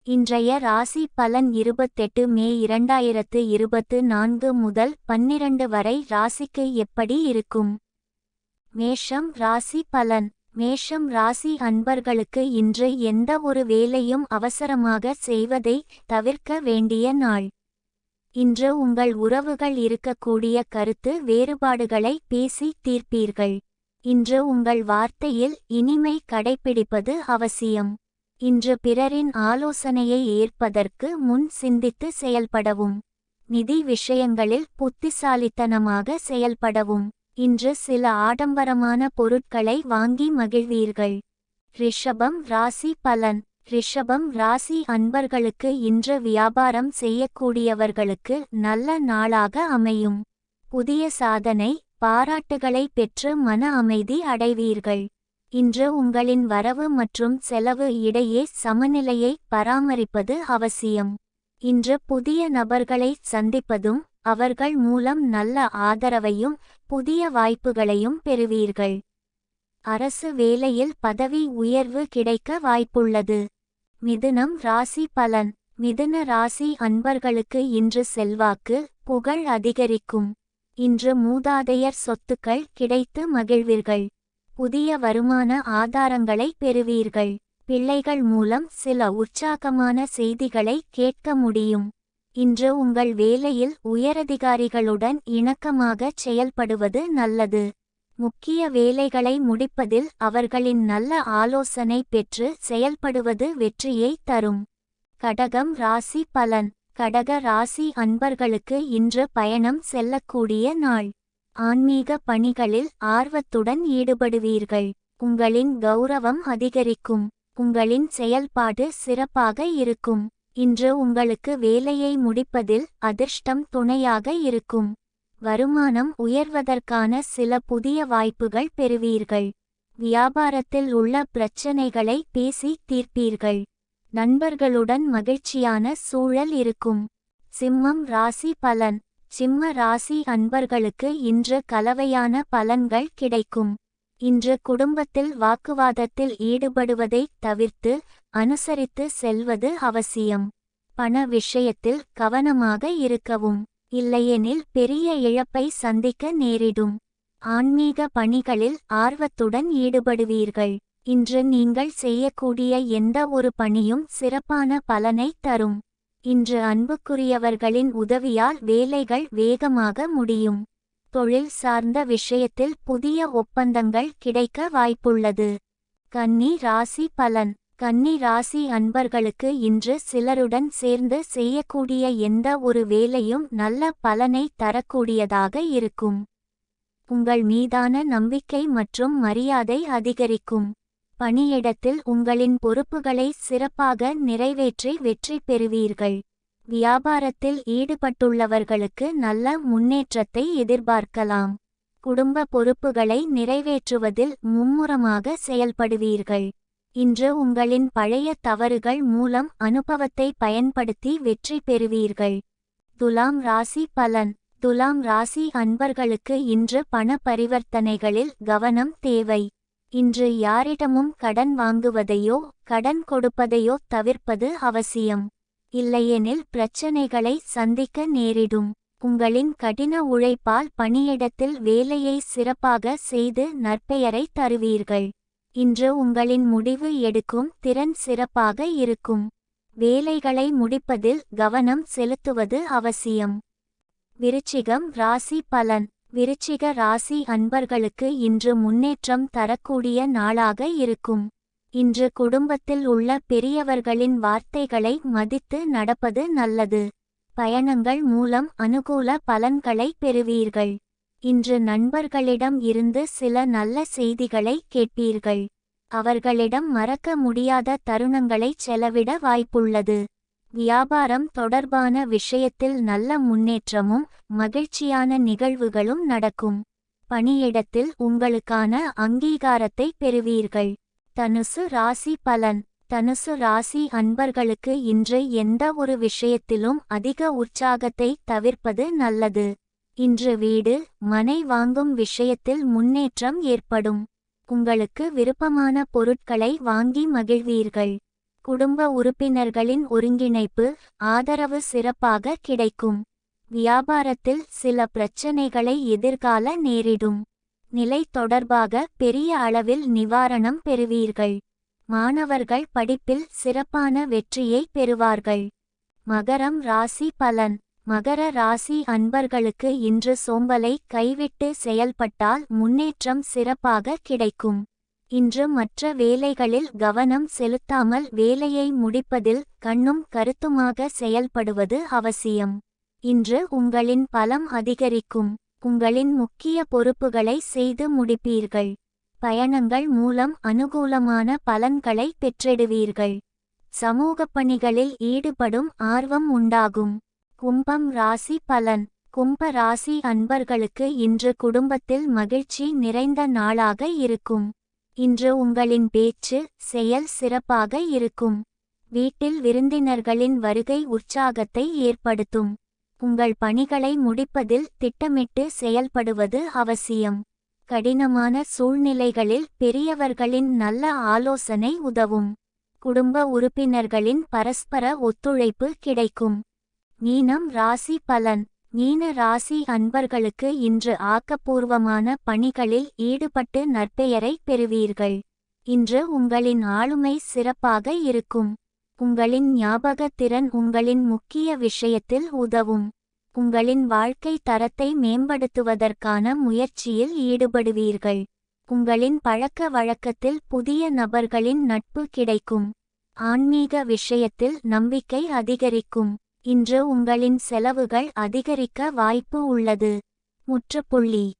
இன்றைய ராசி பலன் 28 மே 2024 முதல் 12 வரை ராசிக்கு எப்படி இருக்கும்? மேஷம் ராசி பலன். மேஷம் ராசி அன்பர்களுக்கு இன்று எந்த ஒரு வேலையும் அவசரமாக செய்வதை தவிர்க்க வேண்டிய நாள். இன்று உங்கள் உறவுகள் இருக்கக்கூடிய கருத்து வேறுபாடுகளை பேசி தீர்ப்பீர்கள். இன்று உங்கள் வார்த்தையில் இனிமை கடைப்பிடிப்பது அவசியம். இன்று பிறரின் ஆலோசனையை ஏற்பதற்கு முன் சிந்தித்து செயல்படவும். நிதி விஷயங்களில் புத்திசாலித்தனமாக செயல்படவும். இன்று சில ஆடம்பரமான பொருட்களை வாங்கி மகிழ்வீர்கள். ரிஷபம் ராசி பலன். ரிஷபம் ராசி அன்பர்களுக்கு இன்று வியாபாரம் செய்யக்கூடியவர்களுக்கு நல்ல நாளாக அமையும். புதிய சாதனை, பாராட்டுகளை பெற்று மன அமைதி அடைவீர்கள். இன்று உங்களின் வரவு மற்றும் செலவு இடையே சமநிலையை பராமரிப்பது அவசியம். இன்று புதிய நபர்களை சந்திப்பதும் அவர்கள் மூலம் நல்ல ஆதரவையும் புதிய வாய்ப்புகளையும் பெறுவீர்கள். அரசு வேலையில் பதவி உயர்வு கிடைக்க வாய்ப்புள்ளது. மிதுனம் ராசி பலன். மிதுன ராசி அன்பர்களுக்கு இன்று செல்வாக்கு, புகழ் அதிகரிக்கும். இன்று மூதாதையர் சொத்துக்கள் கிடைத்து மகிழ்வீர்கள். புதிய வருமான ஆதாரங்களை பெறுவீர்கள். பிள்ளைகள் மூலம் சில உற்சாகமான செய்திகளை கேட்க முடியும். இன்று உங்கள் வேலையில் உயரதிகாரிகளுடன் இணக்கமாகச் செயல்படுவது நல்லது. முக்கிய வேலைகளை முடிப்பதில் அவர்களின் நல்ல ஆலோசனை பெற்று செயல்படுவது வெற்றியை தரும். கடகம் ராசி பலன். கடக ராசி அன்பர்களுக்கு இன்று பயணம் செல்லக்கூடிய நாள். ஆன்மீக பணிகளில் ஆர்வத்துடன் ஈடுபடுவீர்கள். உங்களின் கௌரவம் அதிகரிக்கும். உங்களின் செயல்பாடு சிறப்பாக இருக்கும். இன்று உங்களுக்கு வேலையை முடிப்பதில் அதிர்ஷ்டம் துணையாக இருக்கும். வருமானம் உயர்வதற்கான சில புதிய வாய்ப்புகள் பெறுவீர்கள். வியாபாரத்தில் உள்ள பிரச்சனைகளை பேசி தீர்ப்பீர்கள். நண்பர்களுடன் மகிழ்ச்சியான சூழல் இருக்கும். சிம்மம் ராசி பலன். சிம்ம ராசி அன்பர்களுக்கு இன்று கலவையான பலன்கள் கிடைக்கும். இன்று குடும்பத்தில் வாக்குவாதத்தில் ஈடுபடுவதை தவிர்த்து அனுசரித்து செல்வது அவசியம். பண விஷயத்தில் கவனமாக இருக்கவும். இல்லையெனில் பெரிய இழப்பை சந்திக்க நேரிடும். ஆன்மீக பணிகளில் ஆர்வத்துடன் ஈடுபடுவீர்கள். இன்று நீங்கள் செய்யக்கூடிய எந்த ஒரு பணியும் சிறப்பான பலனை தரும். இன்று அன்புக்குரியவர்களின் உதவியால் வேலைகள் வேகமாக முடியும். தொழில் சார்ந்த விஷயத்தில் புதிய ஒப்பந்தங்கள் கிடைக்க வாய்ப்புள்ளது. கன்னி ராசி பலன். கன்னி ராசி அன்பர்களுக்கு இன்று சிலருடன் சேர்ந்து செய்யக்கூடிய எந்த ஒரு வேலையும் நல்ல பலனை தரக்கூடியதாக இருக்கும். உங்கள் மீதான நம்பிக்கை மற்றும் மரியாதை அதிகரிக்கும். பணியிடத்தில் உங்களின் பொறுப்புகளை சிறப்பாக நிறைவேற்றி வெற்றி பெறுவீர்கள். வியாபாரத்தில் ஈடுபட்டுள்ளவர்களுக்கு நல்ல முன்னேற்றத்தை எதிர்பார்க்கலாம். குடும்ப பொறுப்புகளை நிறைவேற்றுவதில் மும்முரமாக செயல்படுவீர்கள். இன்று உங்களின் பழைய தவறுகள் மூலம் அனுபவத்தை பயன்படுத்தி வெற்றி பெறுவீர்கள். துலாம் ராசி பலன். துலாம் ராசி அன்பர்களுக்கு இன்று பண பரிவர்த்தனைகளில் கவனம் தேவை. இன்று யாரிடமும் கடன் வாங்குவதையோ கடன் கொடுப்பதையோ தவிர்ப்பது அவசியம். இல்லையெனில் பிரச்சனைகளை சந்திக்க நேரிடும். உங்களின் கடின உழைப்பால் பணியிடத்தில் வேலையை சிறப்பாக செய்து நற்பெயரை தருவீர்கள். இன்று உங்களின் முடிவு எடுக்கும் திறன் சிறப்பாக இருக்கும். வேலைகளை முடிப்பதில் கவனம் செலுத்துவது அவசியம். விருச்சிகம் ராசி பலன். விருச்சிக ராசி அன்பர்களுக்கு இன்று முன்னேற்றம் தரக்கூடிய நாளாக இருக்கும். இன்று குடும்பத்தில் உள்ள பெரியவர்களின் வார்த்தைகளை மதித்து நடப்பது நல்லது. பயணங்கள் மூலம் அனுகூல பலன்களை பெறுவீர்கள். இன்று நண்பர்களிடம் இருந்து சில நல்ல செய்திகளை கேட்பீர்கள். அவர்களிடம் மறக்க முடியாத தருணங்களை செலவிட வாய்ப்புள்ளது. வியாபாரம் தொடர்பான விஷயத்தில் நல்ல முன்னேற்றமும் மகிழ்ச்சியான நிகழ்வுகளும் நடக்கும். பணியிடத்தில் உங்களுக்கான அங்கீகாரத்தை பெறுவீர்கள். தனுசு ராசி பலன். தனுசு ராசி அன்பர்களுக்கு இன்று எந்த ஒரு விஷயத்திலும் அதிக உற்சாகத்தை தவிர்ப்பது நல்லது. இன்று வீடு, மனை வாங்கும் விஷயத்தில் முன்னேற்றம் ஏற்படும். உங்களுக்கு விருப்பமான பொருட்களை வாங்கி மகிழ்வீர்கள். குடும்ப உறுப்பினர்களின் ஒருங்கிணைப்பு ஆதரவு சிறப்பாக கிடைக்கும். வியாபாரத்தில் சில பிரச்சனைகளை எதிர்கால நேரிடும். நிலை தொடர்பாக பெரிய அளவில் நிவாரணம் பெறுவீர்கள். மாணவர்கள் படிப்பில் சிறப்பான வெற்றியை பெறுவார்கள். மகரம் ராசி பலன். மகர ராசி அன்பர்களுக்கு இன்று சோம்பலை கைவிட்டு செயல்பட்டால் முன்னேற்றம் சிறப்பாக கிடைக்கும். இன்று மற்ற வேலைகளில் கவனம் செலுத்தாமல் வேலையை முடிப்பதில் கண்ணும் கருத்துமாக செயல்படுவது அவசியம். இன்று உங்களின் பலம் அதிகரிக்கும். உங்களின் முக்கிய பொறுப்புகளை செய்து முடிப்பீர்கள். பயணங்கள் மூலம் அனுகூலமான பலன்களை பெற்றிடுவீர்கள். சமூகப் பணிகளில் ஈடுபடும் ஆர்வம் உண்டாகும். கும்பம் ராசி பலன். கும்ப ராசி அன்பர்களுக்கு இன்று குடும்பத்தில் மகிழ்ச்சி நிறைந்த நாளாக இருக்கும். இன்று உங்களின் பேச்சு செயல் சிறப்பாக இருக்கும். வீட்டில் விருந்தினர்களின் வருகை உற்சாகத்தை ஏற்படுத்தும். உங்கள் பணிகளை முடிப்பதில் திட்டமிட்டு செயல்படுவது அவசியம். கடினமான சூழ்நிலைகளில் பெரியவர்களின் நல்ல ஆலோசனை உதவும். குடும்ப உறுப்பினர்களின் பரஸ்பர ஒத்துழைப்பு கிடைக்கும். மீனம் ராசி பலன். மீன ராசி அன்பர்களுக்கு இன்று ஆக்கப்பூர்வமான பணிகளில் ஈடுபட்டு நற்பெயரை பெறுவீர்கள். இன்று உங்களின் ஆளுமை சிறப்பாக இருக்கும். உங்களின் ஞாபக திறன் உங்களின் முக்கிய விஷயத்தில் உதவும். உங்களின் வாழ்க்கை தரத்தை மேம்படுத்துவதற்கான முயற்சியில் ஈடுபடுவீர்கள். உங்களின் பழக்க வழக்கத்தில் புதிய நபர்களின் நட்பு கிடைக்கும். ஆன்மீக விஷயத்தில் நம்பிக்கை அதிகரிக்கும். இன்று உங்களின் செலவுகள் அதிகரிக்க வாய்ப்பு உள்ளது. முற்றுப்புள்ளி.